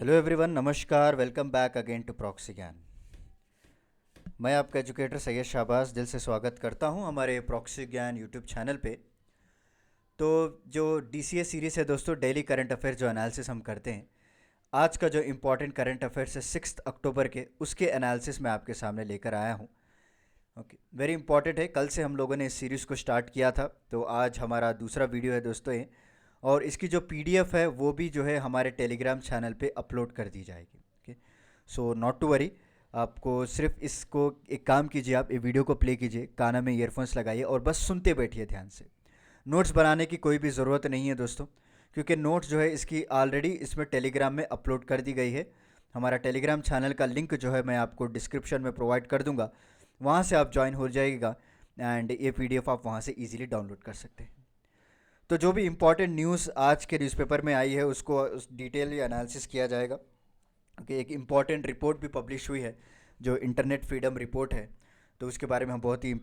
Hello everyone, नमस्कार। Welcome back again to proxy Gyan. मैं आपका एजुकेटर सैयद शाहबाज दिल से स्वागत करता हूं हमारे प्रॉक्सी ज्ञान यूट्यूब चैनल पे। तो जो डीसीए सीरीज़ है दोस्तों, डेली करंट अफेयर्स जो एनालिसिस हम करते हैं, आज का जो इम्पोर्टेंट करंट अफेयर्स है 6 अक्टूबर के, उसके एनालिसिस मैं आपके सामने लेकर आया हूं। ओके, वेरी इंपॉर्टेंट है। कल से हम लोगों ने इस सीरीज़ को स्टार्ट किया था, तो आज हमारा दूसरा वीडियो है दोस्तों ये। और इसकी जो पीडीएफ है वो भी जो है हमारे टेलीग्राम चैनल पे अपलोड कर दी जाएगी। Okay, so not to worry. आपको सिर्फ इसको एक काम कीजिए, आप ये वीडियो को प्ले कीजिए, कानों में ईयरफोन्स लगाइए और बस सुनते बैठिए ध्यान से। नोट्स बनाने की कोई भी ज़रूरत नहीं है दोस्तों, क्योंकि नोट्स जो है इसकी ऑलरेडी इसमें टेलीग्राम में अपलोड कर दी गई है। हमारा टेलीग्राम चैनल का लिंक जो है मैं आपको डिस्क्रिप्शन में प्रोवाइड कर दूंगा, वहाँ से आप ज्वाइन हो जाइएगा एंड ये पीडीएफ आप वहाँ से इजीली डाउनलोड कर सकते हैं। तो जो भी इम्पोर्टेंट न्यूज़ आज के न्यूज़पेपर में आई है उसको उस डिटेल एनालिसिस किया जाएगा। कि एक इम्पॉर्टेंट रिपोर्ट भी पब्लिश हुई है जो इंटरनेट फ्रीडम रिपोर्ट है, तो उसके बारे में हम बहुत ही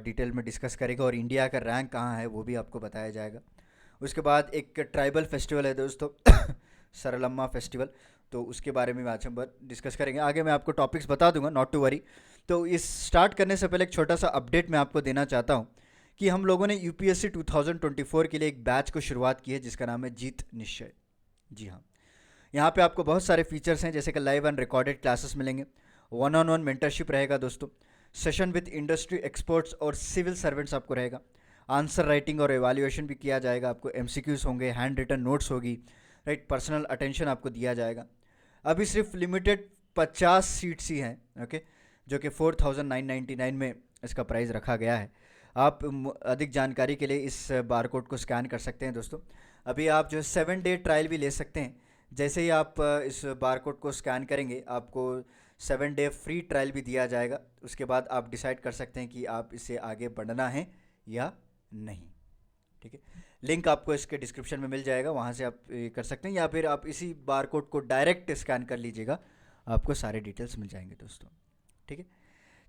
डिटेल में डिस्कस करेंगे और इंडिया का रैंक कहाँ है वो भी आपको बताया जाएगा। उसके बाद एक ट्राइबल फेस्टिवल है दोस्तों सरलम्मा फेस्टिवल, तो उसके बारे में आज हम डिस्कस करेंगे। आगे मैं आपको टॉपिक्स बता दूंगा, नॉट टू वरी। तो इस स्टार्ट करने से पहले एक छोटा सा अपडेट मैं आपको देना चाहता हूँ कि हम लोगों ने यूपीएससी 2024 के लिए एक बैच को शुरुआत की है जिसका नाम है जीत निश्चय। जी हाँ, यहाँ पे आपको बहुत सारे फीचर्स हैं, जैसे कि लाइव एंड रिकॉर्डेड क्लासेस मिलेंगे, वन ऑन वन मेंटरशिप रहेगा दोस्तों, सेशन विद इंडस्ट्री एक्सपर्ट्स और सिविल सर्वेंट्स आपको रहेगा, आंसर राइटिंग और एवेल्युएशन भी किया जाएगा, आपको एमसीक्यूज होंगे, हैंड रिटन नोट्स होगी, राइट, पर्सनल अटेंशन आपको दिया जाएगा। अभी सिर्फ लिमिटेड 50 सीट्स ही हैं, ओके, जो कि 4999 में इसका प्राइस रखा गया है। आप अधिक जानकारी के लिए इस बारकोड को स्कैन कर सकते हैं दोस्तों। अभी आप जो है 7 डे ट्रायल भी ले सकते हैं। जैसे ही आप इस बारकोड को स्कैन करेंगे आपको 7 डे फ्री ट्रायल भी दिया जाएगा। उसके बाद आप डिसाइड कर सकते हैं कि आप इससे आगे बढ़ना है या नहीं। ठीक है, लिंक आपको इसके डिस्क्रिप्शन में मिल जाएगा, वहाँ से आप ये कर सकते हैं, या फिर आप इसी बारकोड को डायरेक्ट स्कैन कर लीजिएगा, आपको सारे डिटेल्स मिल जाएंगे दोस्तों। ठीक है,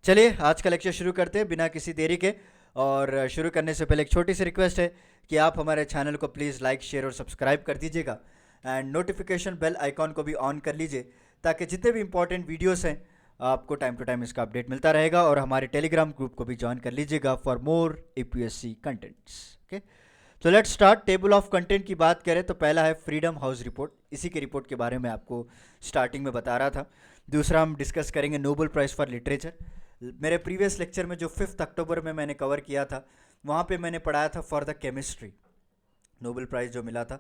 चलिए आज का लेक्चर शुरू करते हैं बिना किसी देरी के। और शुरू करने से पहले एक छोटी सी रिक्वेस्ट है कि आप हमारे चैनल को प्लीज़ लाइक, शेयर और सब्सक्राइब कर दीजिएगा एंड नोटिफिकेशन बेल आइकॉन को भी ऑन कर लीजिए, ताकि जितने भी इंपॉर्टेंट वीडियोस हैं आपको टाइम टू टाइम इसका अपडेट मिलता रहेगा। और हमारे टेलीग्राम ग्रुप को भी ज्वाइन कर लीजिएगा for more UPSC contents. Okay, तो let's start. Table of content की बात करें तो पहला है फ्रीडम हाउस रिपोर्ट, इसी के रिपोर्ट के बारे में आपको स्टार्टिंग में बता रहा था। दूसरा हम डिस्कस करेंगे नोबेल प्राइज़ फॉर लिटरेचर। मेरे प्रीवियस लेक्चर में जो 5 अक्टूबर में मैंने कवर किया था, वहाँ पे मैंने पढ़ाया था for the chemistry, Nobel prize जो मिला था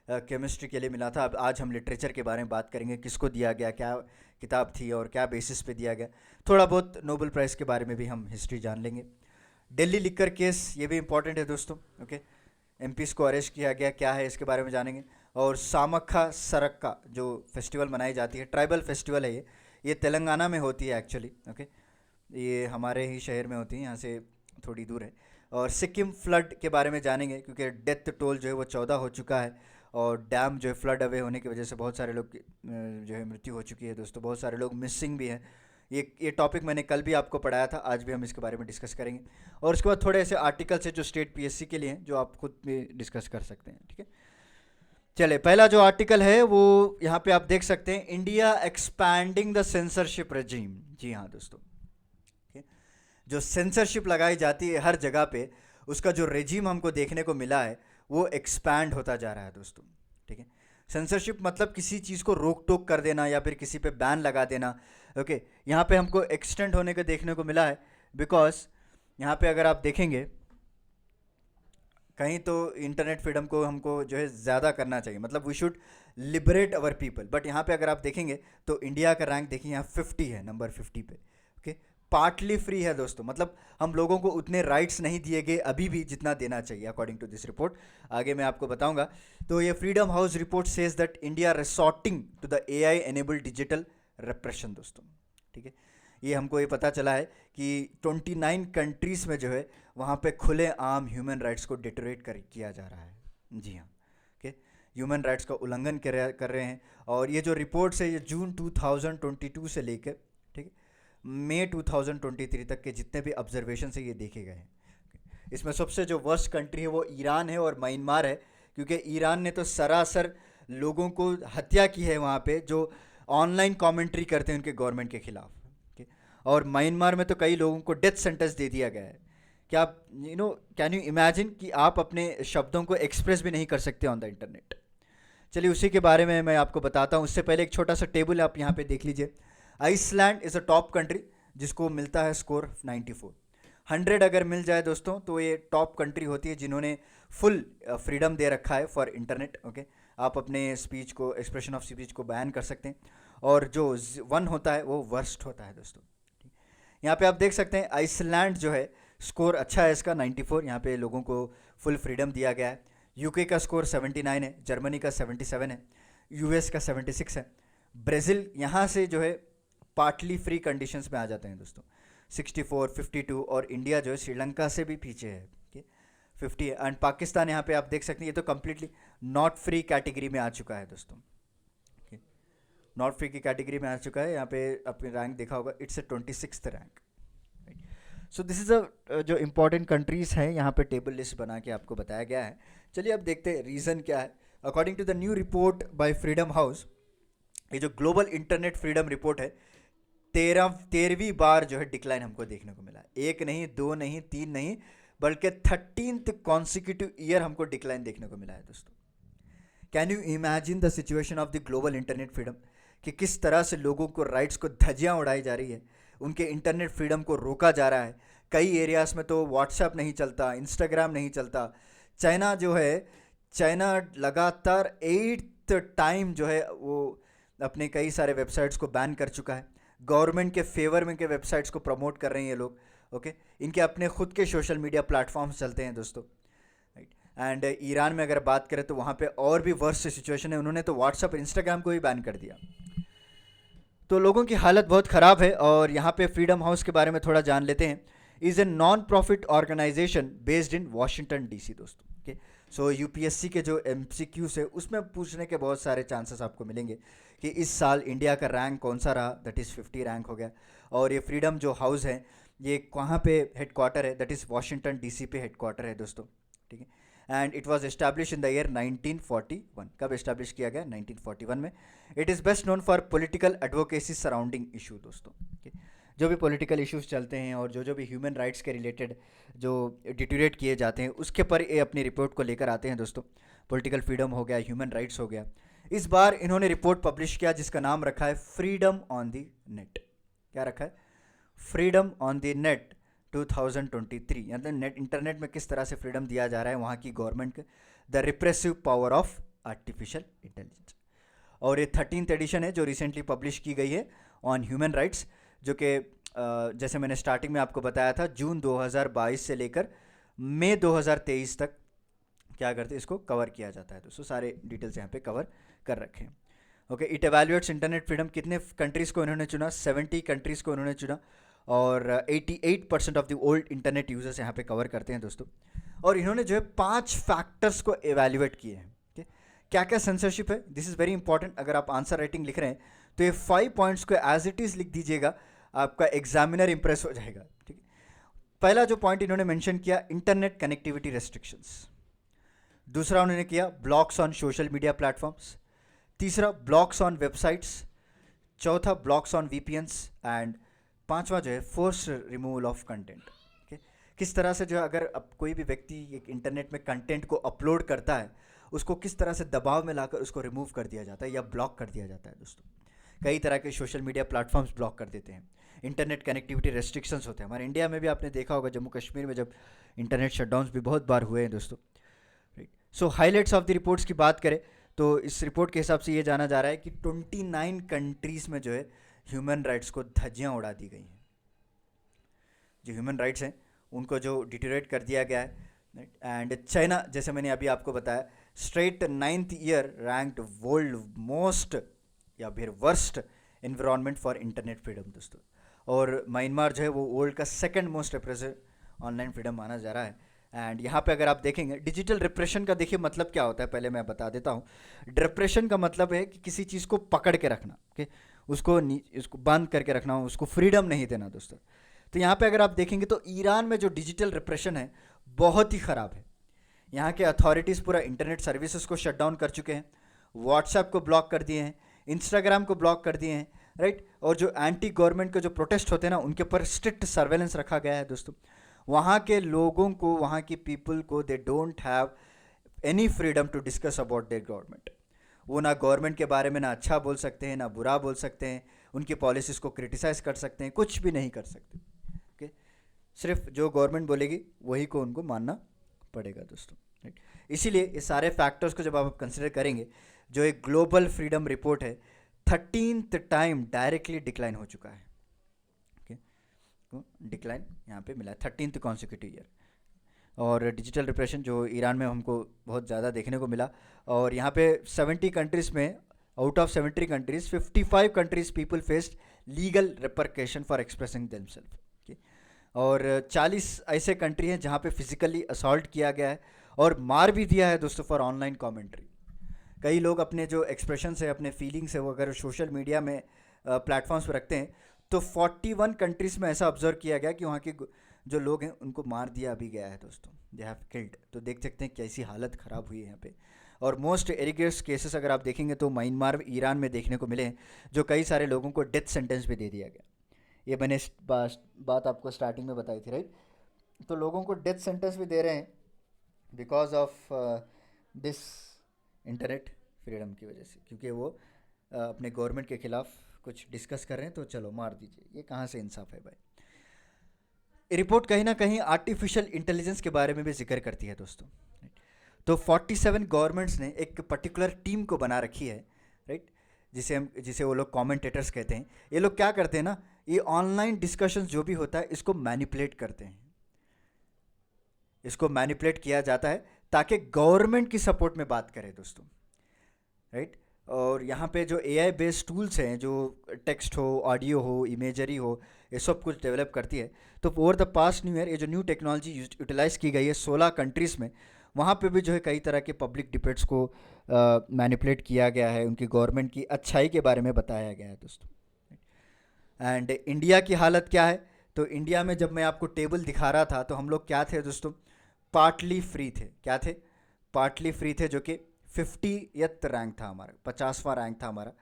केमिस्ट्री के लिए मिला था। अब आज हम लिटरेचर के बारे में बात करेंगे, किसको दिया गया, क्या किताब थी और क्या बेसिस पे दिया गया। थोड़ा बहुत नोबेल प्राइज़ के बारे में भी हम हिस्ट्री जान लेंगे। दिल्ली लिकर केस, ये भी इंपॉर्टेंट है दोस्तों। ओके, एमपीज को अरेस्ट किया गया, क्या है इसके बारे में जानेंगे। और सामक्खा सरक्का जो फेस्टिवल मनाई जाती है, ट्राइबल फेस्टिवल है ये तेलंगाना में होती है एक्चुअली। ओके, ये हमारे ही शहर में होती है, यहाँ से थोड़ी दूर है। और सिक्किम फ्लड के बारे में जानेंगे, क्योंकि डेथ टोल जो है वो 14 हो चुका है और डैम जो है फ्लड अवे होने की वजह से बहुत सारे लोग जो है मृत्यु हो चुकी है दोस्तों, बहुत सारे लोग मिसिंग भी हैं। ये टॉपिक मैंने कल भी आपको पढ़ाया था, आज भी हम इसके बारे में डिस्कस करेंगे। और उसके बाद थोड़े ऐसे आर्टिकल्स हैं जो स्टेट पीएससी के लिए हैं, जो आप खुद भी डिस्कस कर सकते हैं। ठीक है, चले पहला जो आर्टिकल है वो यहाँ पे आप देख सकते हैं, India expanding the censorship regime. जी हाँ दोस्तों, जो सेंसरशिप लगाई जाती है हर जगह पे, उसका जो रेजिम हमको देखने को मिला है वो एक्सपैंड होता जा रहा है दोस्तों। ठीक है, सेंसरशिप मतलब किसी चीज़ को रोक टोक कर देना या फिर किसी पे बैन लगा देना। ओके, यहाँ पे हमको एक्सटेंड होने को देखने को मिला है, बिकॉज यहाँ पे अगर आप देखेंगे कहीं तो इंटरनेट फ्रीडम को हमको जो है ज़्यादा करना चाहिए, मतलब we should liberate our people. But यहाँ पे अगर आप देखेंगे तो इंडिया का रैंक देखिए यहाँ 50 है, नंबर 50 पे। ओके, पार्टली फ्री है दोस्तों, मतलब हम लोगों को उतने राइट्स नहीं दिए गए अभी भी जितना देना चाहिए अकॉर्डिंग टू दिस रिपोर्ट। आगे मैं आपको बताऊंगा। तो ये freedom house report says that India resorting to the AI enabled digital repression दोस्तों। ठीक है, ये हमको ये पता चला है कि 29 कंट्रीज़ में जो है वहाँ पे खुले आम ह्यूमन राइट्स को डिटोरेट किया जा रहा है। जी हाँ, ओके, ह्यूमन राइट्स का उल्लंघन कर रहे हैं। और ये जो रिपोर्ट्स है ये जून 2022 से लेकर, ठीक है, मई 2023 तक के जितने भी ऑब्जर्वेशन है ये देखे गए हैं। इसमें सबसे जो वर्स्ट कंट्री है वो ईरान है और म्यांमार है, क्योंकि ईरान ने तो सरासर लोगों को हत्या की है वहाँ पे, जो ऑनलाइन कमेंट्री करते हैं उनके गवर्नमेंट के खिलाफ। okay? और म्यांमार में तो कई लोगों को डेथ सेंटेंस दे दिया गया है। क्या आप कैन यू इमेजिन कि आप अपने शब्दों को एक्सप्रेस भी नहीं कर सकते ऑन द इंटरनेट। चलिए उसी के बारे में मैं आपको बताता हूँ। उससे पहले एक छोटा सा टेबल आप यहाँ पे देख लीजिए। Iceland is a top country जिसको मिलता है स्कोर 94। 100 अगर मिल जाए दोस्तों तो ये टॉप कंट्री होती है जिन्होंने फुल फ्रीडम दे रखा है फॉर इंटरनेट। ओके, आप अपने स्पीच को, एक्सप्रेशन ऑफ स्पीच को बैन कर सकते हैं। और जो 1 होता है वो वर्स्ट होता है दोस्तों। यहाँ पे आप देख सकते हैं आइसलैंड जो है स्कोर अच्छा है इसका 94। यहाँ पे लोगों को फुल फ्रीडम दिया गया है। यूके का स्कोर 79 है, जर्मनी का 77 है, यूएस का 76 है। ब्राज़ील यहाँ से जो है पार्टली फ्री कंडीशंस में आ जाते हैं दोस्तों, 64, 52। और इंडिया जो है श्रीलंका से भी पीछे है, 50 है। एंड पाकिस्तान यहाँ पे आप देख सकते हैं ये तो कम्प्लीटली नॉट फ्री कैटेगरी में आ चुका है दोस्तों। नॉट फ्री की कैटेगरी में आ चुका है। यहाँ पे आपने रैंक देखा होगा, it's 26th rank. So this is a जो इम्पोर्टेंट कंट्रीज़ हैं यहाँ पे टेबल लिस्ट बना के आपको बताया गया है। चलिए अब देखते हैं रीज़न क्या है। According to the new report by Freedom House, ये जो ग्लोबल इंटरनेट फ्रीडम रिपोर्ट है, 13वीं बार जो है डिक्लाइन हमको देखने को मिला है। 1 नहीं, 2 नहीं, 3 नहीं, बल्कि 13th कॉन्सिक्यूटिव ईयर हमको डिक्लाइन देखने को मिला है दोस्तों। Can you imagine the situation of the global internet freedom, कि किस तरह से लोगों को राइट्स को धज्जियाँ उड़ाई जा रही है, उनके इंटरनेट फ्रीडम को रोका जा रहा है। कई एरियाज़ में तो व्हाट्सएप नहीं चलता, इंस्टाग्राम नहीं चलता। चाइना जो है, चाइना लगातार 8th टाइम जो है वो अपने कई सारे वेबसाइट्स को बैन कर चुका है। गवर्नमेंट के फेवर में के वेबसाइट्स को प्रमोट कर रहे हैं ये लोग। ओके, इनके अपने खुद के सोशल मीडिया प्लेटफॉर्म्स चलते हैं दोस्तों। एंड ईरान में अगर बात करें तो वहाँ पे और भी वर्स्ट सिचुएशन है, उन्होंने तो व्हाट्सएप और इंस्टाग्राम को भी बैन कर दिया। तो लोगों की हालत बहुत ख़राब है। और यहाँ पे फ्रीडम हाउस के बारे में थोड़ा जान लेते हैं। Is a non profit organisation based in Washington DC दोस्तों। ओके, सो यूपीएससी के जो MCQs है उसमें पूछने के बहुत सारे चांसेस आपको मिलेंगे कि इस साल इंडिया का रैंक कौन सा रहा, दैट इज़ 50 रैंक हो गया। और ये फ्रीडम जो हाउस है ये कहाँ पे हेडक्वार्टर है, दैट इज़ वाशिंगटन DC पे हेडक्वार्टर है दोस्तों। ठीक है, and it was establish in the year 1941। कब एस्टैब्लिश किया गया? 1941 में। It is best known for political advocacy surrounding issue दोस्तों। जो भी पॉलिटिकल इश्यूज चलते हैं और जो भी ह्यूमन राइट्स के रिलेटेड जो डिटोरेट किए जाते हैं उसके पर ये अपनी रिपोर्ट को लेकर आते हैं दोस्तों। पॉलिटिकल फ्रीडम हो गया, ह्यूमन राइट्स हो गया। इस बार इन्होंने रिपोर्ट पब्लिश किया जिसका नाम रखा है फ्रीडम ऑन द नेट। क्या रखा है? Freedom on the net 2023। यानी नेट, इंटरनेट में किस तरह से फ्रीडम दिया जा रहा है वहाँ की गवर्नमेंट को, the repressive power of artificial intelligence. और ये 13th एडिशन है जो रिसेंटली पब्लिश की गई है ऑन ह्यूमन राइट्स, जो कि जैसे मैंने स्टार्टिंग में आपको बताया था जून 2022 से लेकर मई 2023 तक क्या करते हैं, इसको कवर किया जाता है दोस्तों। सारे डिटेल्स यहाँ पे कवर कर रखे हैं। Okay, it evaluates internet freedom. कितने कंट्रीज़ को इन्होंने चुना? 70 कंट्रीज़ को इन्होंने चुना। और 88% of the old internet users यहाँ पे कवर करते हैं दोस्तों। और इन्होंने जो है 5 फैक्टर्स को एवेल्युएट किए हैं। क्या क्या सेंसरशिप है, दिस इज़ वेरी इंपॉर्टेंट। अगर आप आंसर राइटिंग लिख रहे हैं तो ये 5 पॉइंट्स को एज इट इज़ लिख दीजिएगा, आपका एग्जामिनर इंप्रेस हो जाएगा। ठीक है, पहला जो पॉइंट इन्होंने मेंशन किया, इंटरनेट कनेक्टिविटी रेस्ट्रिक्शंस। दूसरा उन्होंने किया blocks on social media platforms. तीसरा ब्लॉक्स ऑन वेबसाइट्स। चौथा ब्लॉक्स ऑन VPNs। एंड पांचवा जो है फोर्स रिमूवल ऑफ कंटेंट। किस तरह से जो है अगर अब कोई भी व्यक्ति एक इंटरनेट में कंटेंट को अपलोड करता है उसको किस तरह से दबाव में लाकर उसको रिमूव कर दिया जाता है या ब्लॉक कर दिया जाता है दोस्तों। कई तरह के सोशल मीडिया प्लेटफॉर्म्स ब्लॉक कर देते हैं। इंटरनेट कनेक्टिविटी रेस्ट्रिक्शंस होते हैं। हमारे इंडिया में भी आपने देखा होगा, जम्मू कश्मीर में जब इंटरनेट शटडाउन्स भी बहुत बार हुए हैं दोस्तों। Right, so highlights of the reports की बात करें तो इस रिपोर्ट के हिसाब से ये जाना जा रहा है कि 29 कंट्रीज़ में जो है ह्यूमन राइट्स को धज्जियाँ उड़ा दी गई हैं। जो ह्यूमन राइट्स हैं उनको जो डिटेरियोरेट कर दिया गया है। एंड चाइना, जैसे मैंने अभी आपको बताया, straight 9th year ranked world most या फिर worst environment for internet freedom दोस्तों। और म्यांमार जो है वो वर्ल्ड का 2nd most repressive online freedom माना जा रहा है। एंड यहाँ पे अगर आप देखेंगे डिजिटल रिप्रेशन का, देखिए मतलब क्या होता है, पहले मैं बता देता हूँ। डिप्रेशन का मतलब है कि किसी चीज़ को पकड़ के रखना, ओके, उसको बंद करके रखना, उसको फ्रीडम नहीं देना दोस्तों। तो यहाँ पे अगर आप देखेंगे तो ईरान में जो डिजिटल रिप्रेशन है बहुत ही ख़राब है। यहाँ के अथॉरिटीज़ पूरा इंटरनेट सर्विसेज को शट डाउन कर चुके हैं। व्हाट्सएप को ब्लॉक कर दिए हैं, इंस्टाग्राम को ब्लॉक कर दिए हैं, राइट। और जो एंटी गवर्नमेंट के जो प्रोटेस्ट होते हैं ना, उनके ऊपर स्ट्रिक्ट सर्वेलेंस रखा गया है दोस्तों। वहाँ के लोगों को, वहाँ की पीपल को, they don't have any freedom to discuss about their government. वो ना गवर्नमेंट के बारे में ना अच्छा बोल सकते हैं, ना बुरा बोल सकते हैं, उनकी पॉलिसीज़ को क्रिटिसाइज़ कर सकते हैं, कुछ भी नहीं कर सकते। ओके, सिर्फ जो गवर्नमेंट बोलेगी वही को उनको मानना पड़ेगा दोस्तों, राइट। इसीलिए ये सारे फैक्टर्स को जब आप कंसिडर करेंगे, जो एक ग्लोबल फ्रीडम रिपोर्ट है, 13th टाइम डायरेक्टली डिक्लाइन हो चुका है। ओके, डिक्लाइन यहाँ पे मिला है 13th कॉन्सिक्यूटिव ईयर। और डिजिटल रिप्रेशन जो ईरान में हमको बहुत ज़्यादा देखने को मिला, और यहाँ पे 70 कंट्रीज़ में, out of 70 countries 55 countries people faced legal repercussion for expressing themselves. और 40 ऐसे कंट्री हैं जहाँ पे फिजिकली असॉल्ट किया गया है और मार भी दिया है दोस्तों फॉर ऑनलाइन कमेंट्री। कई लोग अपने जो एक्सप्रेशन है, अपने फीलिंग्स है, वो अगर सोशल मीडिया में प्लेटफॉर्म्स पर रखते हैं, तो 41 कंट्रीज़ में ऐसा ऑब्जर्व किया गया कि वहाँ के जो लोग हैं उनको मार दिया भी गया है दोस्तों, दे हैव किल्ड। तो देख सकते हैं कैसी हालत ख़राब हुई है यहाँ पे। और मोस्ट एरिगेस केसेस अगर आप देखेंगे तो म्यांमार, ईरान में देखने को मिले हैं, जो कई सारे लोगों को डेथ सेंटेंस भी दे दिया गया। ये मैंने बात आपको स्टार्टिंग में बताई थी, राइट। तो लोगों को डेथ सेंटेंस भी दे रहे हैं because of this internet freedom की वजह से, क्योंकि वो अपने गवर्नमेंट के खिलाफ कुछ डिस्कस कर रहे हैं, तो चलो मार दीजिए। ये कहाँ से इंसाफ है भाई। ये रिपोर्ट कहीं ना कहीं आर्टिफिशियल इंटेलिजेंस के बारे में भी जिक्र करती है दोस्तों। तो 47 गवर्नमेंट्स ने एक पर्टिकुलर टीम को बना रखी है, राइट, जिसे वो लोग कमेंटेटर्स कहते हैं। ये लोग क्या करते हैं ना, ये ऑनलाइन डिस्कशंस जो भी होता है इसको मैनिपुलेट करते हैं। इसको मैनिपुलेट किया जाता है ताकि गवर्नमेंट की सपोर्ट में बात करें दोस्तों, राइट। और यहाँ पे जो AI बेस्ड टूल्स हैं, जो टेक्स्ट हो, ऑडियो हो, इमेजरी हो, ये सब कुछ डेवलप करती है। तो over the past new year ये जो न्यू टेक्नोलॉजी यूटिलाइज़ की गई है 16 कंट्रीज़ में, वहाँ पे भी जो है कई तरह के पब्लिक डिबेट्स को मैनिपुलेट किया गया है, उनकी गवर्नमेंट की अच्छाई के बारे में बताया गया है दोस्तों। एंड इंडिया की हालत क्या है, तो इंडिया में जब मैं आपको टेबल दिखा रहा था तो हम लोग क्या थे दोस्तों, पार्टली फ्री थे। क्या थे? पार्टली फ्री थे, जो कि 50th रैंक था हमारा, 50वां रैंक था हमारा।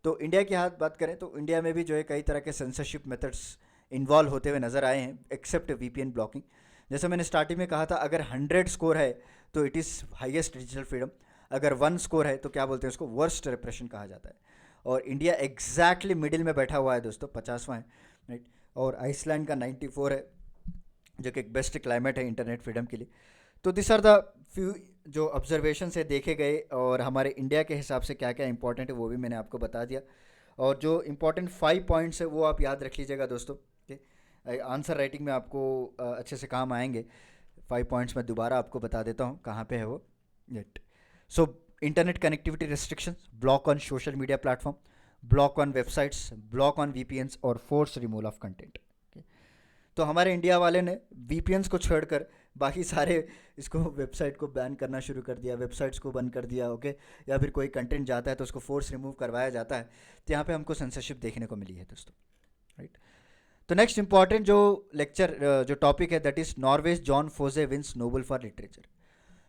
तो इंडिया की हाथ बात करें तो इंडिया में भी जो है कई तरह के सेंसरशिप मेथड्स इन्वॉल्व होते हुए नज़र आए हैं, एक्सेप्ट VPN ब्लॉकिंग। जैसे मैंने स्टार्टिंग में कहा था, अगर 100 स्कोर है तो it is highest digital freedom, अगर 1 स्कोर है तो क्या बोलते हैं उसको, वर्स्ट रिप्रेशन कहा जाता है। और इंडिया एग्जैक्टली मिडिल में बैठा हुआ है दोस्तों, 50वां है, राइट। और आइसलैंड का 94 है, जो कि एक बेस्ट क्लाइमेट है इंटरनेट फ्रीडम के लिए। तो दिस आर द फ्यू जो ऑब्जर्वेशन से देखे गए, और हमारे इंडिया के हिसाब से क्या क्या इंपॉर्टेंट है वो भी मैंने आपको बता दिया। और जो इंपॉर्टेंट 5 पॉइंट्स है वो आप याद रख लीजिएगा दोस्तों, आंसर राइटिंग में आपको अच्छे से काम आएंगे। 5 पॉइंट्स मैं दोबारा आपको बता देता हूँ कहाँ पे है वो। Net so internet connectivity restrictions, block on social media platform, block on websites, block on VPNs और फोर्स रिमूवल ऑफ कंटेंट। तो हमारे इंडिया वाले ने VPNs को छोड़कर बाकी सारे इसको वेबसाइट को बैन करना शुरू कर दिया, वेबसाइट्स को बंद कर दिया, ओके। या फिर कोई कंटेंट जाता है तो उसको फोर्स रिमूव करवाया जाता है। तो यहाँ पे हमको सेंसरशिप देखने को मिली है दोस्तों, राइट। तो नेक्स्ट इंपॉर्टेंट जो लेक्चर जो टॉपिक है, that is Norway's Jon Fosse wins Nobel for literature.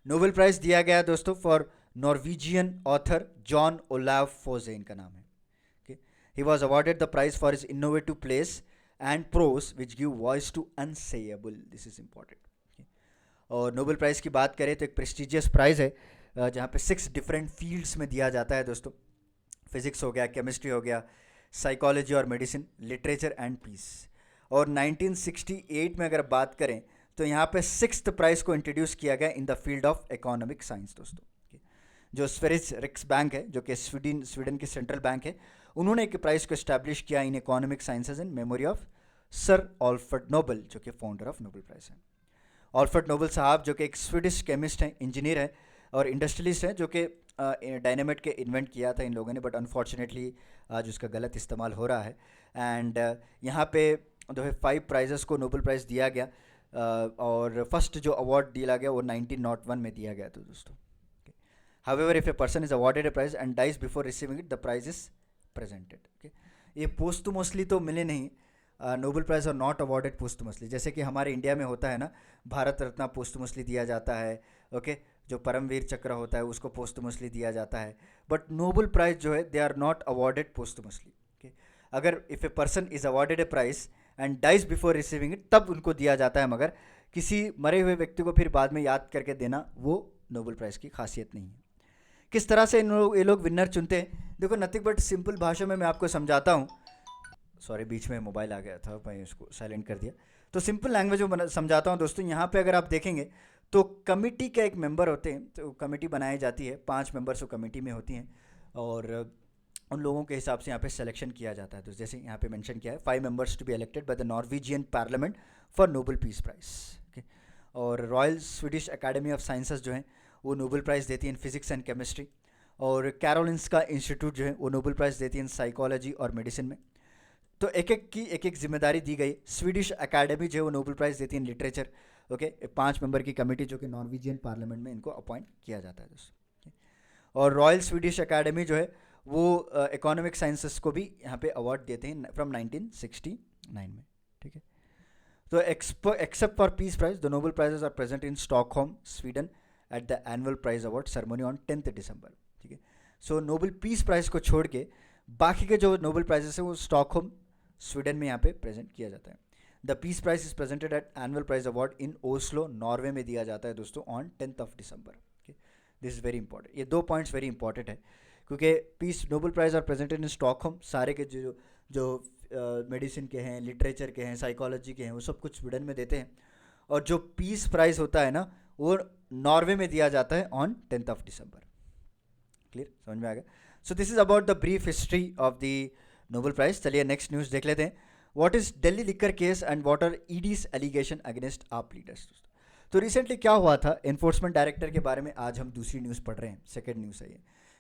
Nobel prize दिया गया दोस्तों for Norwegian author Jon Olav Fosse, इनका नाम है, okay. He was awarded the prize for his innovative plays and prose which give voice to unsayable, this is important. और Nobel prize की बात करें तो एक प्रेस्टिजियस प्राइज़ है जहाँ पे 6 डिफरेंट फील्ड्स में दिया जाता है दोस्तों। फिजिक्स हो गया, केमिस्ट्री हो गया, साइकोलॉजी और मेडिसिन, लिटरेचर एंड पीस। और 1968 में अगर बात करें तो यहाँ पे 6th प्राइज़ को इंट्रोड्यूस किया गया in the field of economic science दोस्तों। जो स्वेरिज रिक्स बैंक है, जो कि स्वीडन की सेंट्रल बैंक है, उन्होंने एक प्राइज़ को इस्टेब्लिश किया in economic sciences in memory of sir Alfred Nobel, जो कि फाउंडर ऑफ नोबेल प्राइज़ है। ऑल्फ्रेड नोबेल साहब जो कि एक स्वीडिश केमिस्ट हैं, इंजीनियर हैं और इंडस्ट्रियलिस्ट हैं, जो कि डायनामाइट के इन्वेंट किया था इन लोगों ने, बट अनफॉर्चुनेटली आज उसका गलत इस्तेमाल हो रहा है। एंड यहाँ पे जो है 5 प्राइजेस को नोबेल प्राइज़ दिया गया, और फर्स्ट जो अवार्ड दिया गया वो 1901 में दिया गया था दोस्तों। However if a person is awarded a prize and dies before receiving it, the prize is presented, okay. ये पोस्टमोसली तो मिले नहीं, नोबेल प्राइज़ और नॉट अवार्डेड पोस्टमसली, जैसे कि हमारे इंडिया में होता है ना, भारत रत्न पोस्टमसली दिया जाता है, ओके। जो परमवीर चक्र होता है उसको पोस्टमसली दिया जाता है, बट नोबल प्राइज जो है they are not awarded posthumously. अगर if a person is awarded a prize and dies before receiving it तब उनको दिया जाता है, मगर किसी मरे हुए व्यक्ति को फिर बाद में याद करके देना वो नोबल प्राइज़ की खासियत नहीं है। किस तरह से ये लोग विनर चुनते हैं, देखो नथिंग बट सिंपल भाषा में मैं आपको समझाता हूँ। सॉरी, बीच में मोबाइल आ गया था, मैं उसको साइलेंट कर दिया। तो सिंपल लैंग्वेज में समझाता हूँ दोस्तों। यहाँ पे अगर आप देखेंगे तो कमिटी का एक मेंबर होते हैं, तो कमेटी बनाई जाती है, 5 मेंबर्स वो कमेटी में होती हैं और उन लोगों के हिसाब से यहाँ पे सिलेक्शन किया जाता है। तो जैसे यहाँ पे मेंशन किया है 5 members to be elected by the Norwegian parliament for Nobel peace prize. Okay, और Royal Swedish Academy of Sciences जो है वो नोबल प्राइज़ देती है इन फिजिक्स एंड केमिस्ट्री, और कैरोलिंस्का इंस्टीट्यूट जो है वो नोबल प्राइज़ देती है इन साइकोलॉजी और मेडिसिन में। तो एक एक की एक एक जिम्मेदारी दी गई। स्वीडिश एकेडमी जो है वो नोबल प्राइज़ देती है इन लिटरेचर। ओके, 5 मेंबर की कमेटी जो कि नॉर्वेजियन पार्लियामेंट में इनको अपॉइंट किया जाता है दोस्तों। और रॉयल स्वीडिश एकेडमी जो है वो इकोनॉमिक साइंसेस को भी यहाँ पे अवार्ड देते हैं फ्रॉम 1969 में। ठीक है, तो except for peace prize the Nobel prizes are present in Stockholm Sweden at the annual prize award ceremony on 10 December. ठीक है, सो नोबल पीस प्राइज को छोड़ के बाकी के जो नोबल प्राइजेस हैं वो स्टॉकहोम स्वीडन में यहाँ पे प्रेजेंट किया जाता है। The peace prize is presented at annual prize award in Oslo Norway में दिया जाता है दोस्तों on 10 December. This is very important. ये 2 पॉइंट्स वेरी इंपॉर्टेंट है क्योंकि peace Nobel prize are presented in Stockholm, सारे के जो जो मेडिसिन के हैं, लिटरेचर के हैं, साइकोलॉजी के हैं, वो सब कुछ स्वीडन में देते हैं। और जो पीस प्राइज होता है ना वो नॉर्वे में दिया जाता है ऑन 10 दिसंबर। क्लियर, समझ में आ गया? So this is about the brief history of the Nobel prize. चलिए नेक्स्ट न्यूज़ देख लेते हैं। What is Delhi liquor case and what are ED's allegation against AAP leaders. तो रिसेंटली क्या हुआ था, एनफोर्समेंट डायरेक्टर के बारे में आज हम दूसरी न्यूज़ पढ़ रहे हैं, सेकेंड न्यूज़ है ये,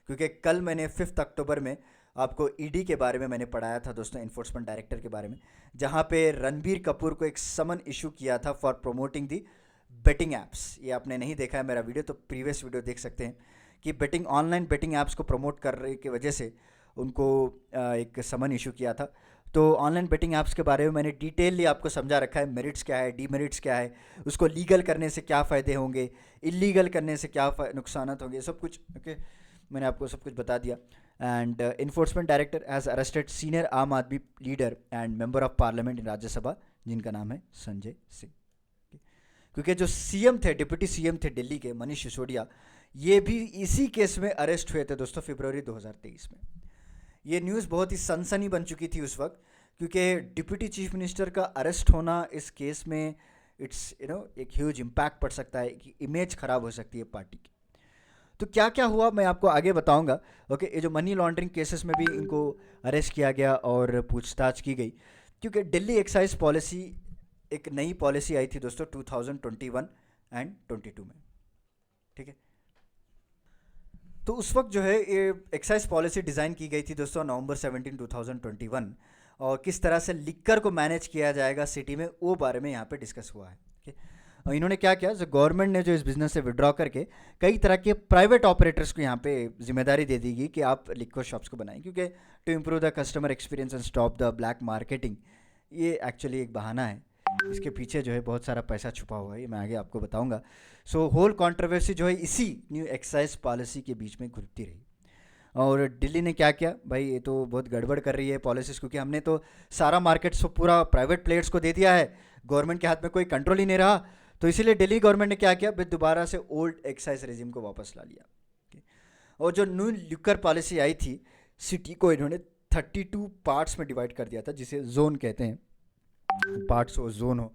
क्योंकि कल मैंने 5 अक्टूबर में आपको ईडी के बारे में मैंने पढ़ाया था दोस्तों, एनफोर्समेंट डायरेक्टर के बारे में, जहाँ पे रणबीर कपूर को एक समन इशू किया था for promoting the betting apps. ये आपने नहीं देखा है मेरा वीडियो तो प्रीवियस वीडियो देख सकते हैं कि बेटिंग ऑनलाइन बेटिंग ऐप्स को प्रमोट करने की वजह से उनको एक समन इशू किया था। तो ऑनलाइन बेटिंग ऐप्स के बारे में मैंने डिटेलली आपको समझा रखा है, मेरिट्स क्या है, डीमेरिट्स क्या है, उसको लीगल करने से क्या फ़ायदे होंगे, इलीगल करने से क्या नुकसान होंगे, सब कुछ। ओके, मैंने आपको सब कुछ बता दिया। And enforcement director has arrested senior आम आदमी leader and member of parliament in Rajya Sabha जिनका नाम है संजय सिंह। क्योंकि जो सीएम थे, डिप्टी सीएम थे दिल्ली के, मनीष सिसोदिया, ये भी इसी केस में अरेस्ट हुए थे दोस्तों फरवरी 2023 में। ये न्यूज़ बहुत ही सनसनी बन चुकी थी उस वक्त, क्योंकि डिप्टी चीफ मिनिस्टर का अरेस्ट होना इस केस में इट्स एक ह्यूज इम्पैक्ट पड़ सकता है कि इमेज ख़राब हो सकती है पार्टी की। तो क्या क्या हुआ मैं आपको आगे बताऊंगा। ओके, ये जो मनी लॉन्ड्रिंग केसेस में भी इनको अरेस्ट किया गया और पूछताछ की गई, क्योंकि दिल्ली एक्साइज पॉलिसी, एक नई पॉलिसी आई थी दोस्तों 2021 एंड 22 में। ठीक है, तो उस वक्त जो है ये एक्साइज पॉलिसी डिज़ाइन की गई थी दोस्तों नवंबर 17, 2021, और किस तरह से लिक्कर को मैनेज किया जाएगा सिटी में, वो बारे में यहाँ पे डिस्कस हुआ है। और इन्होंने क्या किया, जो गवर्नमेंट ने जो इस बिज़नेस से विड्रॉ करके कई तरह के प्राइवेट ऑपरेटर्स को यहाँ पे जिम्मेदारी दे दी गई कि आप लिक्कर शॉप्स को बनाएं, क्योंकि to improve the customer experience and stop the black marketing. ये एक्चुअली एक बहाना है, इसके पीछे जो है बहुत सारा पैसा छुपा हुआ है, ये मैं आगे आपको बताऊंगा। सो होल कंट्रोवर्सी जो है इसी न्यू एक्साइज पॉलिसी के बीच में घुलती रही। और दिल्ली ने क्या किया, भाई ये तो बहुत गड़बड़ कर रही है पॉलिसीज़, क्योंकि हमने तो सारा मार्केट सब पूरा प्राइवेट प्लेयर्स को दे दिया है, गवर्नमेंट के हाथ में कोई कंट्रोल ही नहीं रहा। तो इसीलिए दिल्ली गवर्नमेंट ने क्या किया, फिर दोबारा से ओल्ड एक्साइज रेजिम को वापस ला लिया। और जो न्यू लिक्कर पॉलिसी आई थी, सिटी को इन्होंने 32 पार्ट्स में डिवाइड कर दिया था, जिसे जोन कहते हैं, पार्ट्स हो, जोन हो।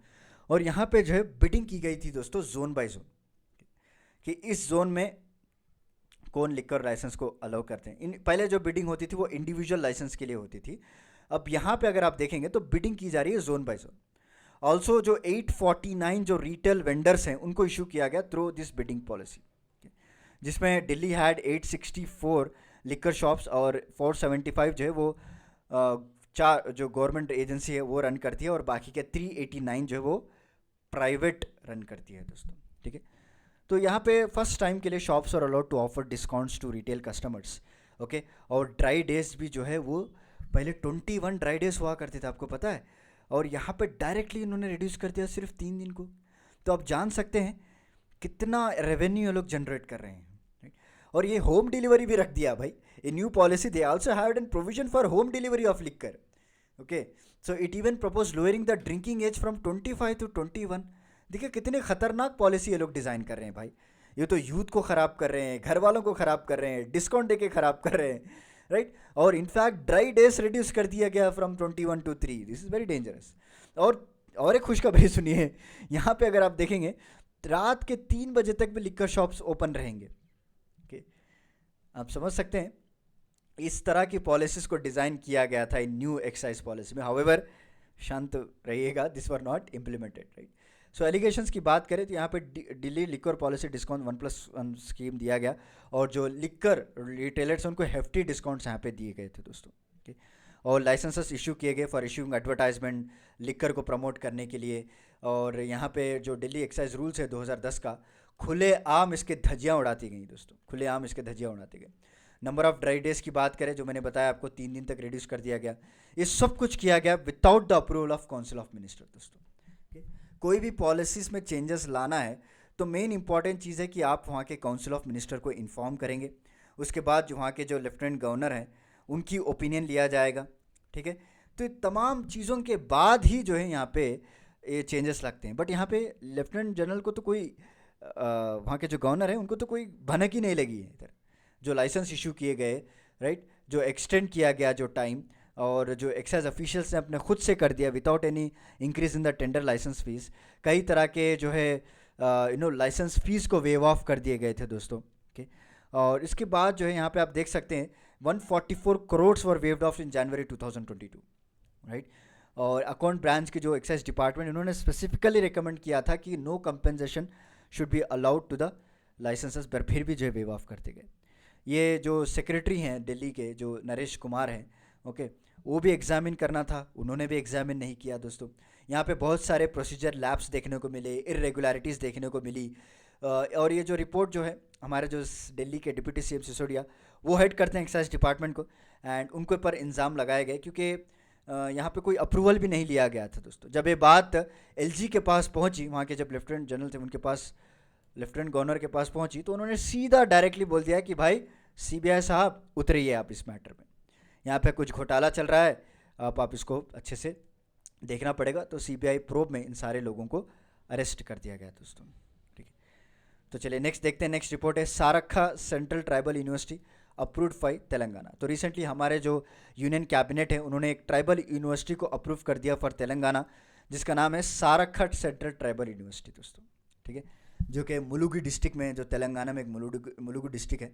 और यहाँ पे जो है बिडिंग की गई थी दोस्तों जोन बाय जोन, कि इस जोन में कौन लिक्कर लाइसेंस को अलाउ करते हैं। पहले जो बिडिंग होती थी वो इंडिविजुअल लाइसेंस के लिए होती थी, अब यहाँ पे अगर आप देखेंगे तो बिडिंग की जा रही है जोन बाय जोन। ऑल्सो जो 849 जो रिटेल वेंडर्स हैं उनको इशू किया गया थ्रू दिस बिडिंग पॉलिसी, जिसमें दिल्ली हैड 864 लिक्कर शॉप्स और 475 जो है वो 4 जो गवर्नमेंट एजेंसी है वो रन करती है, और बाकी के 389 जो है वो प्राइवेट रन करती है दोस्तों। ठीक है, तो यहाँ पे फर्स्ट टाइम के लिए shops are allowed to offer discounts to retail customers. Okay, और ड्राई डेज भी जो है वो पहले 21 ड्राई डेज हुआ करते थे, आपको पता है, और यहाँ पे डायरेक्टली इन्होंने रिड्यूस कर दिया सिर्फ 3 दिन को। तो आप जान सकते हैं कितना रेवेन्यू ये लोग जनरेट कर रहे हैं, right? और ये होम डिलीवरी भी रख दिया भाई। A new policy they also had an provision for home delivery of liquor. Okay, so it even propose lowering the drinking age from 25 to 21। देखिए कितने खतरनाक पॉलिसी ये लोग डिज़ाइन कर रहे हैं भाई। ये तो यूथ को ख़राब कर रहे हैं, घर वालों को ख़राब कर रहे हैं, डिस्काउंट दे के ख़राब कर रहे हैं, राइट। और इनफैक्ट ड्राई डेज रिड्यूस कर दिया गया from 21 to 3। This is very dangerous. और एक खुशखबरी सुनिए, यहाँ पे अगर आप देखेंगे रात के 3 बजे तक भी लिकर शॉप्स ओपन रहेंगे। ओके, आप समझ सकते हैं इस तरह की पॉलिसीज़ को डिज़ाइन किया गया था इन न्यू एक्साइज पॉलिसी में। हाउएवर, शांत रहिएगा, this were not implemented, right. So allegations की बात करें तो यहाँ पे Delhi liquor policy discount 1+1 scheme दिया गया, और जो लिकर रिटेलर्स हैं उनको हेफ्टी डिस्काउंट्स यहाँ पे दिए गए थे दोस्तों। ठीक, और लाइसेंसेस इशू किए गए फॉर इशूइंग एडवर्टाइजमेंट लिकर को प्रमोट करने के लिए। और यहाँ पे जो दिल्ली एक्साइज रूल्स है 2010 का, खुलेआम इसके धज्जियाँ उड़ाती गई दोस्तों, खुलेआम इसके धज्जियाँ उड़ाती गई। नंबर ऑफ ड्राई डेज की बात करें, जो मैंने बताया आपको 3 दिन तक रिड्यूस कर दिया गया। ये सब कुछ किया गया without the approval of council of minister दोस्तों। कोई भी पॉलिसीज़ में चेंजेस लाना है तो मेन इंपॉर्टेंट चीज़ है कि आप वहाँ के काउंसिल ऑफ मिनिस्टर को इन्फॉर्म करेंगे। उसके बाद जो वहाँ के जो लेफ्टिनेंट गवर्नर हैं उनकी ओपिनियन लिया जाएगा। ठीक है, तो ये तमाम चीज़ों के बाद ही जो है यहाँ पे ये चेंजेस लगते हैं। बट यहाँ पे लेफ्टिनेंट जनरल को तो कोई वहाँ के जो गवर्नर है उनको तो कोई भनक ही नहीं लगी है इधर। जो लाइसेंस इशू किए गए, राइट, जो एक्सटेंड किया गया जो टाइम, और जो एक्साइज ऑफिशियल्स ने अपने खुद से कर दिया without any increase in the tender licence fees. कई तरह के जो है लाइसेंस फीस को वेव ऑफ कर दिए गए थे दोस्तों। ओके, और इसके बाद जो है यहाँ पे आप देख सकते हैं 144 crore were waived off in January 2022, right. और अकाउंट ब्रांच के जो एक्साइज डिपार्टमेंट, उन्होंने स्पेसिफिकली रिकमेंड किया था कि no compensation should be allowed to the licensees, पर फिर भी जो है वेव ऑफ करते गए। ये जो सेक्रेटरी हैं दिल्ली के, जो नरेश कुमार हैं, ओके, वो भी एग्जामिन करना था, उन्होंने भी एग्जामिन नहीं किया दोस्तों। यहाँ पे बहुत सारे प्रोसीजर लैप्स देखने को मिले, इरेगुलरिटीज़ देखने को मिली। और ये जो रिपोर्ट जो है हमारे जो दिल्ली के डिप्टी सीएम सिसोदिया वो हेड करते हैं एक्साइज डिपार्टमेंट को, एंड उनके ऊपर इल्ज़ाम लगाए गए क्योंकि यहाँ पे कोई अप्रूवल भी नहीं लिया गया था दोस्तों। जब ये बात एलजी के पास पहुँची, वहाँ के जब लेफ्टिनेंट जनरल थे उनके पास, लेफ्टिनेंट गवर्नर के पास पहुँची, तो उन्होंने सीधा डायरेक्टली बोल दिया कि भाई सीबीआई साहब उतरिए आप इस मैटर में, यहाँ पे कुछ घोटाला चल रहा है, आप इसको अच्छे से देखना पड़ेगा। तो सीबीआई प्रोब में इन सारे लोगों को अरेस्ट कर दिया गया दोस्तों। ठीक है, तो चलिए नेक्स्ट देखते हैं। नेक्स्ट रिपोर्ट है Sarakka central tribal university approved by Telangana. तो रिसेंटली हमारे जो यूनियन कैबिनेट है उन्होंने एक ट्राइबल यूनिवर्सिटी को अप्रूव कर दिया फॉर तेलंगाना, जिसका नाम है सारक्खा सेंट्रल ट्राइबल यूनिवर्सिटी दोस्तों। ठीक है, जो कि मुलुगु डिस्ट्रिक्ट में, जो तेलंगाना में एक मुलुगु डिस्ट्रिक्ट है,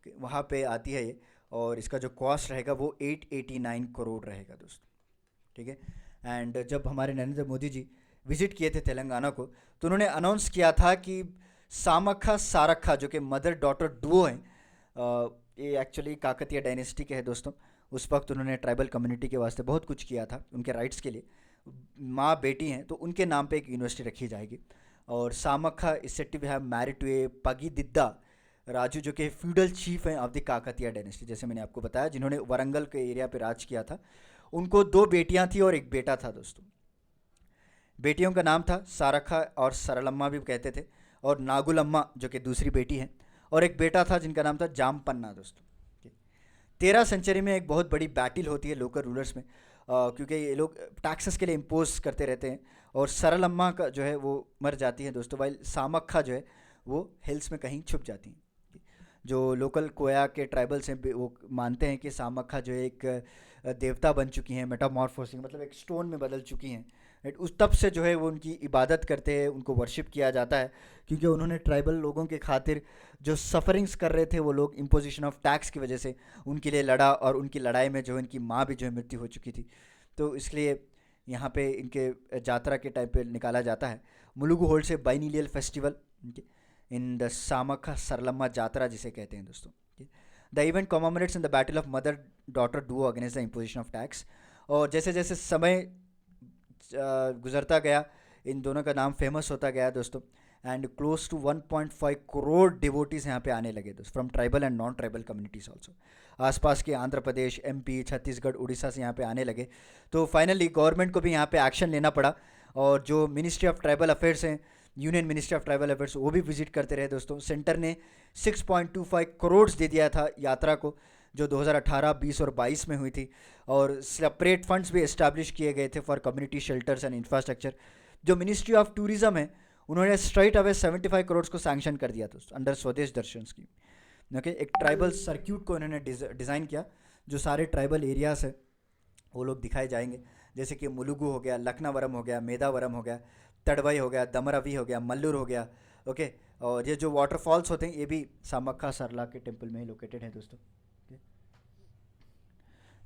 वहाँ पे आती है ये। और इसका जो कॉस्ट रहेगा वो 889 करोड़ रहेगा दोस्तों। ठीक है, एंड जब हमारे नरेंद्र मोदी जी विजिट किए थे तेलंगाना को, तो उन्होंने अनाउंस किया था कि सामक्खा सारक्खा, जो कि मदर डॉटर डुओ हैं, ये एक्चुअली काकतीय डायनेस्टी के हैं दोस्तों। उस वक्त उन्होंने ट्राइबल कम्युनिटी के वास्ते बहुत कुछ किया था, उनके राइट्स के लिए। माँ बेटी हैं तो उनके नाम पे एक यूनिवर्सिटी रखी जाएगी। और Sammakka is said to be have married to a Pagididda Raju, जो कि फ्यूडल चीफ हैं ऑफ द काकतीय डायनेस्टी, जैसे मैंने आपको बताया, जिन्होंने वरंगल के एरिया पे राज किया था। उनको 2 बेटियां थी और 1 बेटा था दोस्तों। बेटियों का नाम था सारक्खा और सरलम्मा भी कहते थे, और नागुलम्मा जो कि दूसरी बेटी है, और एक बेटा था जिनका नाम था जामपन्ना दोस्तों। 13 सेंचुरी में एक बहुत बड़ी बैटल होती है लोकल रूलर्स में, क्योंकि ये लोग टैक्सेस के लिए इम्पोज करते रहते हैं। और सरलम्मा का जो है वो मर जाती है दोस्तों, वाइल सामक्खा जो है वो हिल्स में कहीं छुप जाती हैं। जो लोकल कोया के ट्राइबल्स हैं वो मानते हैं कि सामक्खा जो है एक देवता बन चुकी हैं, मेटामॉर्फोसिंग, मतलब एक स्टोन में बदल चुकी हैं, राइट। उस तब से जो है वो उनकी इबादत करते हैं, उनको वर्शिप किया जाता है, क्योंकि उन्होंने ट्राइबल लोगों के खातिर जो सफरिंग्स कर रहे थे वो लोग इम्पोजिशन ऑफ टैक्स की वजह से, उनके लिए लड़ा, और उनकी लड़ाई में जो इनकी माँ भी जो है मृत्यु हो चुकी थी। तो इसलिए यहाँ पे इनके जात्रा के टाइम पे निकाला जाता है। मुलुगु होल्ड से biennial festival in the Sammakka Saralamma Jatara जिसे कहते हैं दोस्तों। The event commemorates in the battle of mother daughter duo against the imposition of tax. और जैसे जैसे समय गुजरता गया, इन दोनों का नाम फेमस होता गया दोस्तों, and close to 1.5 crore devotees यहाँ पे आने लगे दोस्तों, from tribal and non tribal communities also. आसपास के आंध्र प्रदेश, MP, छत्तीसगढ़, उड़ीसा से यहाँ पे आने लगे। तो फाइनली गवर्नमेंट को भी यहाँ पे एक्शन लेना पड़ा, और जो मिनिस्ट्री ऑफ ट्राइबल अफेयर्स हैं union ministry of tribal affairs वो भी विजिट करते रहे दोस्तों। सेंटर ने 6.25 करोड़ दे दिया था यात्रा को, जो 2018, 20 और 22 में हुई थी, और सेपरेट फंड्स भी इस्टेब्लिश किए गए थे for community shelters and infrastructure. जो मिनिस्ट्री ऑफ टूरिज्म है उन्होंने स्ट्राइट अवे 75 करोड़ को सैंक्शन कर दिया दोस्तों अंडर स्वदेश दर्शन स्कीम। ओके, एक ट्राइबल सर्क्यूट को इन्होंने डिज़ाइन किया, जो सारे ट्राइबल एरियाज है वो लोग दिखाए जाएंगे, जैसे कि मुलुगु हो गया, लखनावरम हो गया, मेदावरम हो गया, तड़वई हो गया, दमरवी हो गया, मल्लूर हो गया। ओके, और ये जो वाटरफॉल्स होते हैं ये भी सामक्खा सरला के टेम्पल में ही लोकेटेड है दोस्तों।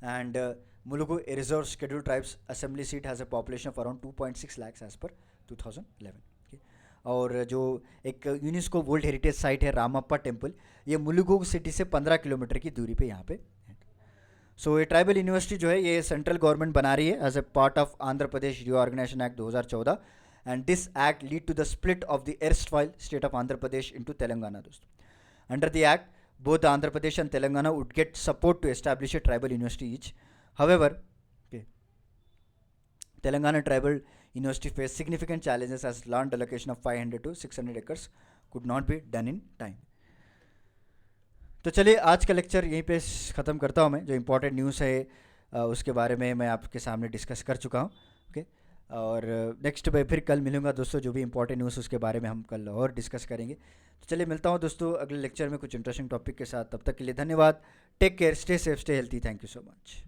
And Mulugu reserve scheduled tribes assembly seat has a population of around 2.6 lakh as per 2011। और जो एक यूनेस्को वर्ल्ड हेरिटेज साइट है रामप्पा टेम्पल, ये मुलुगु सिटी से 15 किलोमीटर की दूरी पे यहाँ पे है। सो ये ट्राइबल यूनिवर्सिटी जो है ये सेंट्रल गवर्नमेंट बना रही है as a part of Andhra Pradesh reorganisation act 2014, and this act lead to the split of the erstwhile state of Andhra Pradesh into Telangana दोस्तों। Under the act both Andhra Pradesh and Telangana would get support to establish a tribal university each. However, okay, Telangana Tribal University faced significant challenges as land allocation of 500 to 600 acres could not be done in time. तो चलिए आज का lecture यहीं पे ख़त्म करता हूँ मैं। जो इम्पोर्टेंट न्यूज़ है उसके बारे में मैं आपके सामने डिस्कस कर चुका हूँ। ओके, और नेक्स्ट मैं फिर कल मिलूँगा दोस्तों, जो भी इंपॉर्टेंट न्यूज़ उसके बारे में हम कल और डिस्कस करेंगे। तो चलिए मिलता हूँ दोस्तों अगले लेक्चर में कुछ इंटरेस्टिंग टॉपिक के साथ। तब तक के लिए धन्यवाद। Take care, stay safe, stay healthy. Thank you so much.